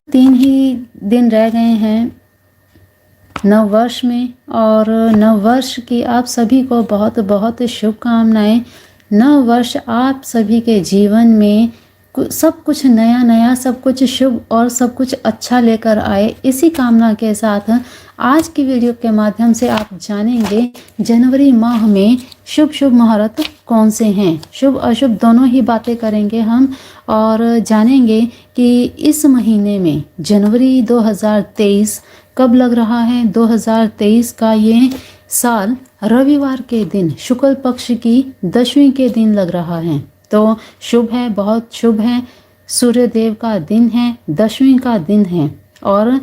3 ही दिन रह गए हैं नव वर्ष में और नव वर्ष की आप सभी को बहुत बहुत शुभकामनाएं। नव वर्ष आप सभी के जीवन में सब कुछ नया नया, सब कुछ शुभ और सब कुछ अच्छा लेकर आए। इसी कामना के साथ आज की वीडियो के माध्यम से आप जानेंगे जनवरी माह में शुभ शुभ मुहूर्त कौन से हैं। शुभ अशुभ दोनों ही बातें करेंगे हम और जानेंगे कि इस महीने में जनवरी 2023 कब लग रहा है। 2023 का ये साल रविवार के दिन शुक्ल पक्ष की दशमी के दिन लग रहा है। तो शुभ है, बहुत शुभ है। सूर्यदेव का दिन है, दशमी का दिन है और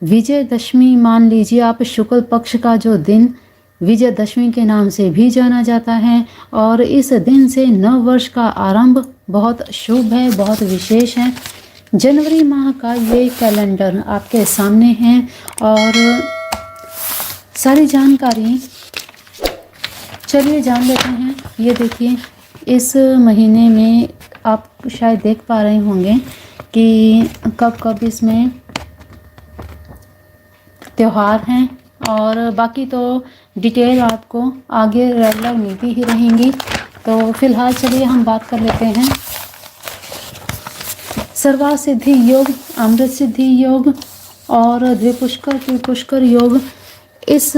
विजयदशमी मान लीजिए आप। शुक्ल पक्ष का जो दिन विजयदशमी के नाम से भी जाना जाता है और इस दिन से नव वर्ष का आरंभ बहुत शुभ है, बहुत विशेष है। जनवरी माह का ये कैलेंडर आपके सामने है और सारी जानकारी चलिए जान लेते हैं। ये देखिए, इस महीने में आप शायद देख पा रहे होंगे कि कब कब इसमें त्यौहार हैं और बाकी तो डिटेल आपको आगे रेगुलर मिलती ही रहेंगी। तो फिलहाल चलिए हम बात कर लेते हैं। सर्वार्थ सिद्धि योग, अमृत सिद्धि योग और द्विपुष्कर योग इस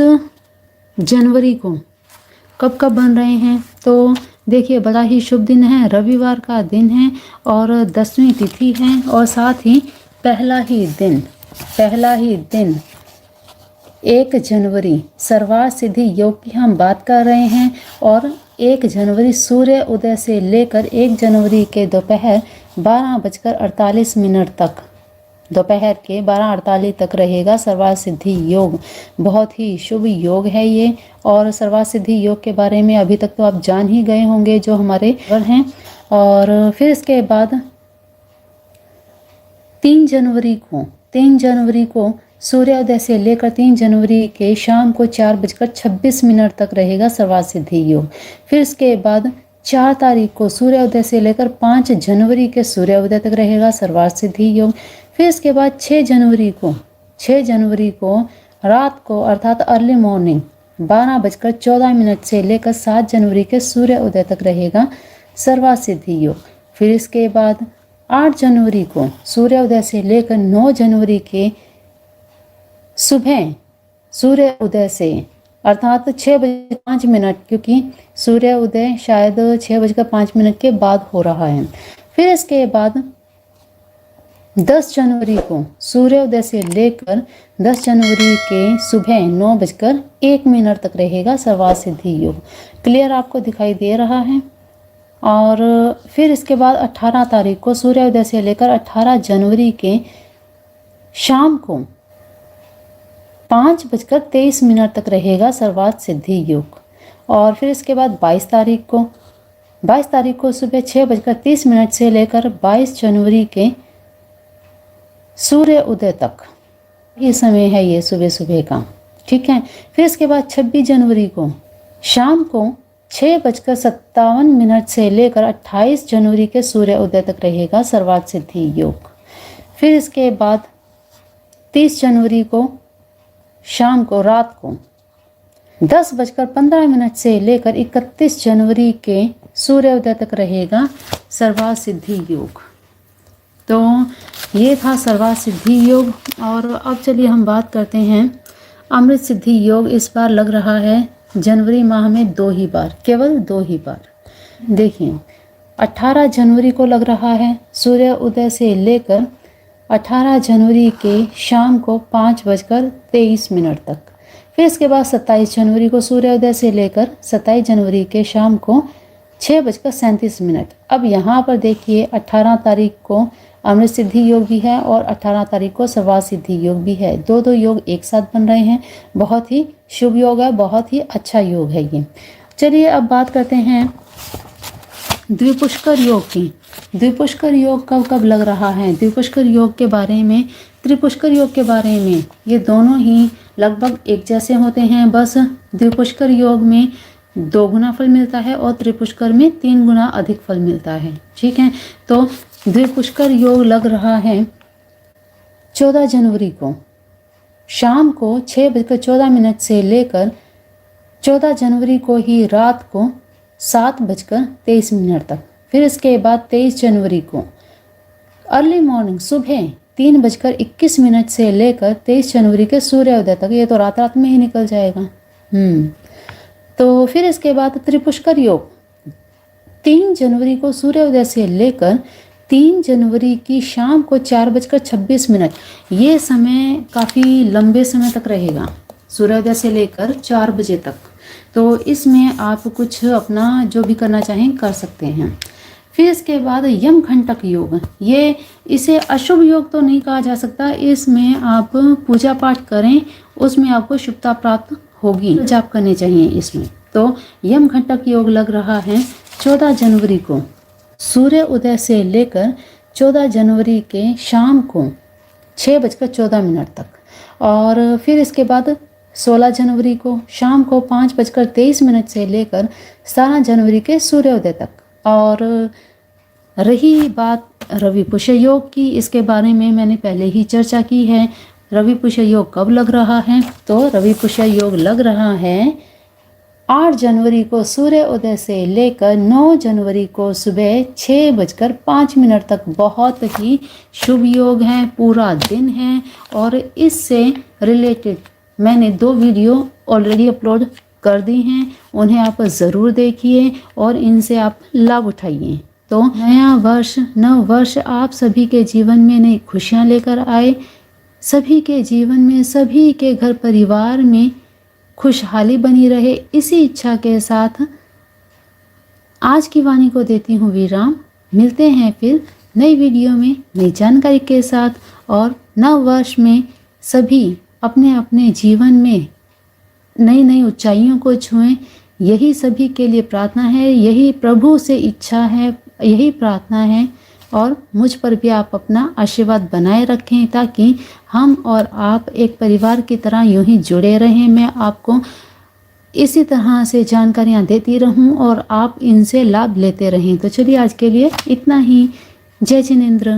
जनवरी को कब कब बन रहे हैं। तो देखिए, बड़ा ही शुभ दिन है, रविवार का दिन है और 10वीं तिथि है और साथ ही पहला ही दिन 1 जनवरी सर्वार्थ सिद्धि योग की हम बात कर रहे हैं। और 1 जनवरी सूर्य उदय से लेकर 1 जनवरी के दोपहर 12:48 तक, दोपहर के 12:48 तक रहेगा सर्वार्थ सिद्धि योग। बहुत ही शुभ योग है ये। और सर्वार्थ सिद्धि योग के बारे में अभी तक तो आप जान ही गए होंगे जो हमारे हैं। और फिर इसके बाद 3 जनवरी को सूर्योदय से लेकर 3 जनवरी के शाम को 4:26 तक रहेगा सर्वार्थ सिद्धि योग। फिर इसके बाद 4 तारीख को सूर्योदय से लेकर 5 जनवरी के सूर्योदय तक रहेगा सर्वार्थ सिद्धि योग। फिर इसके बाद 6 जनवरी को रात को अर्थात अर्ली मॉर्निंग 12:14 से लेकर 7 जनवरी के सूर्य उदय तक रहेगा सर्वार्थ सिद्धि योग। फिर इसके बाद 8 जनवरी को सूर्योदय से लेकर 9 जनवरी के सुबह सूर्य उदय से अर्थात 6:05, क्योंकि सूर्य उदय शायद 6:05 के बाद हो रहा है। फिर इसके बाद 10 जनवरी को सूर्योदय से लेकर 10 जनवरी के सुबह 9:01 तक रहेगा सर्वार्थ सिद्धि योग। क्लियर आपको दिखाई दे रहा है। और फिर इसके बाद 18 तारीख को सूर्योदय से लेकर 18 जनवरी के शाम को 5:23 तक रहेगा सर्वार्थ सिद्धि योग। और फिर इसके बाद 22 तारीख को सुबह 6:30 से लेकर 22 जनवरी के सूर्य उदय तक ये समय है, ये सुबह सुबह का, ठीक है। फिर इसके बाद 26 जनवरी को शाम को 6:57 से लेकर 28 जनवरी के सूर्य उदय तक रहेगा सर्वार्थ सिद्धि योग। फिर इसके बाद 30 जनवरी को शाम को रात को 10:15 से लेकर 31 जनवरी के सूर्योदय तक रहेगा सर्वार्थ सिद्धि योग। तो ये था सर्वार्थ सिद्धि योग। और अब चलिए हम बात करते हैं अमृत सिद्धि योग। इस बार लग रहा है जनवरी माह में 2 ही बार, केवल 2 ही बार। देखिए, 18 जनवरी को लग रहा है सूर्य उदय से लेकर 18 जनवरी के शाम को 5:23 तक। फिर इसके बाद 27 जनवरी को सूर्योदय से लेकर 27 जनवरी के शाम को 6:37। अब यहाँ पर देखिए, 18 तारीख को अमृत सिद्धि योग भी है और 18 तारीख को सर्वार्थ सिद्धि योग भी है। दो योग एक साथ बन रहे हैं। बहुत ही शुभ योग है, बहुत ही अच्छा योग है ये। चलिए अब बात करते हैं द्विपुष्कर योग की। द्विपुष्कर योग कब कब लग रहा है, द्विपुष्कर योग के बारे में, त्रिपुष्कर योग के बारे में। ये दोनों ही लगभग एक जैसे होते हैं, बस द्विपुष्कर योग में 2 गुना फल मिलता है और त्रिपुष्कर में 3 गुना अधिक फल मिलता है, ठीक है। तो द्विपुष्कर योग लग रहा है 14 जनवरी को शाम को 6:14 से लेकर 14 जनवरी को ही रात को 7:23 तक। फिर इसके बाद 23 जनवरी को अर्ली मॉर्निंग सुबह 3:21 से लेकर 23 जनवरी के सूर्योदय तक। ये तो रात रात में ही निकल जाएगा। तो फिर इसके बाद त्रिपुष्कर योग 3 जनवरी को सूर्योदय से लेकर 3 जनवरी की शाम को 4:26। ये समय काफ़ी लंबे समय तक रहेगा, सूर्योदय से लेकर 4 बजे तक। तो इसमें आप कुछ अपना जो भी करना चाहें कर सकते हैं। फिर इसके बाद यमघंटक योग, ये इसे अशुभ योग तो नहीं कहा जा सकता। इसमें आप पूजा पाठ करें, उसमें आपको शुभता प्राप्त होगी, जाप करने चाहिए इसमें। तो यमघंटक योग लग रहा है 14 जनवरी को सूर्य उदय से लेकर 14 जनवरी के शाम को 6:14 तक। और फिर इसके बाद 16 जनवरी को शाम को 5:23 से लेकर 17 जनवरी के सूर्योदय तक। और रही बात रवि पुष्य योग की, इसके बारे में मैंने पहले ही चर्चा की है। रवि पुष्य योग कब लग रहा है? तो रवि पुष्य योग लग रहा है 8 जनवरी को सूर्य उदय से लेकर 9 जनवरी को सुबह 6:05 तक। बहुत ही शुभ योग है, पूरा दिन है। और इससे रिलेटेड मैंने 2 वीडियो ऑलरेडी अपलोड कर दी हैं, उन्हें आप ज़रूर देखिए और इनसे आप लाभ उठाइए। तो नया वर्ष, नव वर्ष आप सभी के जीवन में नई खुशियाँ लेकर आए, सभी के जीवन में, सभी के घर परिवार में खुशहाली बनी रहे। इसी इच्छा के साथ आज की वाणी को देती हूँ विराम। मिलते हैं फिर नई वीडियो में नई जानकारी के साथ। और नव वर्ष में सभी अपने अपने जीवन में नई नई ऊंचाइयों को छुएं, यही सभी के लिए प्रार्थना है, यही प्रभु से इच्छा है, यही प्रार्थना है। और मुझ पर भी आप अपना आशीर्वाद बनाए रखें ताकि हम और आप एक परिवार की तरह यूं ही जुड़े रहें। मैं आपको इसी तरह से जानकारियां देती रहूं और आप इनसे लाभ लेते रहें। तो चलिए आज के लिए इतना ही। जय जिनेंद्र।